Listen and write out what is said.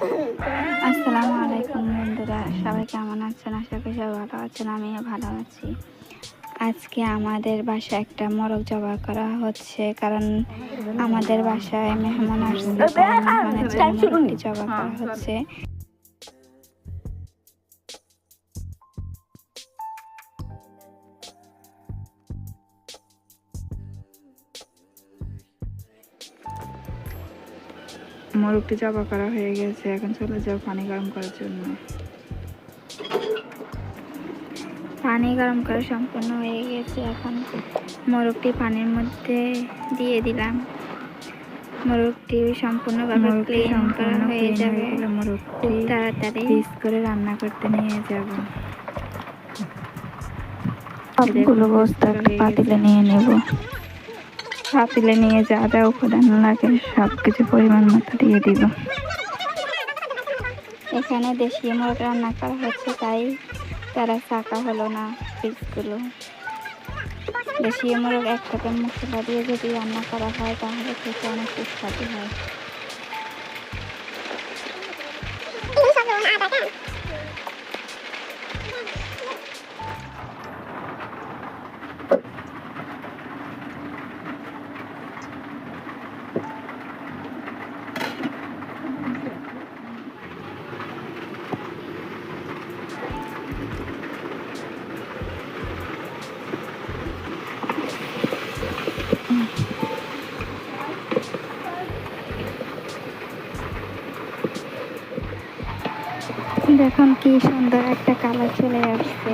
আসসালামু আলাইকুম বন্ধুরা, সবাই কেমন আছেন? আশা করি সবাই ভালো আছেন, আমিও ভালো আছি। আজকে আমাদের বাসায় একটা মোরগ জবাই করা হচ্ছে, কারণ আমাদের বাসায় মেহমান আসছে, তাই মেহমানের জন্য মোরগটি জবাই করা হচ্ছে। মোরগটি জবাই করা হয়ে গেছে, এখন চলে যাও পানি গরম করার জন্য। পানি গরম করা সম্পূর্ণ হয়ে গেছে, এখন মোরগটি পানির মধ্যে দিয়ে দিলাম। মোরগটি সম্পূর্ণভাবে ক্লিন করা হয়ে যাবে, খুব তাড়াতাড়ি পিস করে রান্না করতে নিয়ে যাব। সবগুলো বস্তা পাতিলে নিয়ে নেব। পাতিলে নিয়ে যা যা উপাদান লাগে সবকিছু পরিমাণ মতো দিয়ে দিব। এখানে দেশি মোরগ রান্না করা হচ্ছে, তাই তারা ছাকা হলো না পিসগুলো। দেশি মোরগ একসাথে মশলা দিয়ে যদি রান্না করা হয় তাহলে খেতে অনেক সুস্বাদু হয়। দেখুন কি সুন্দর একটা কালার চলে আসছে।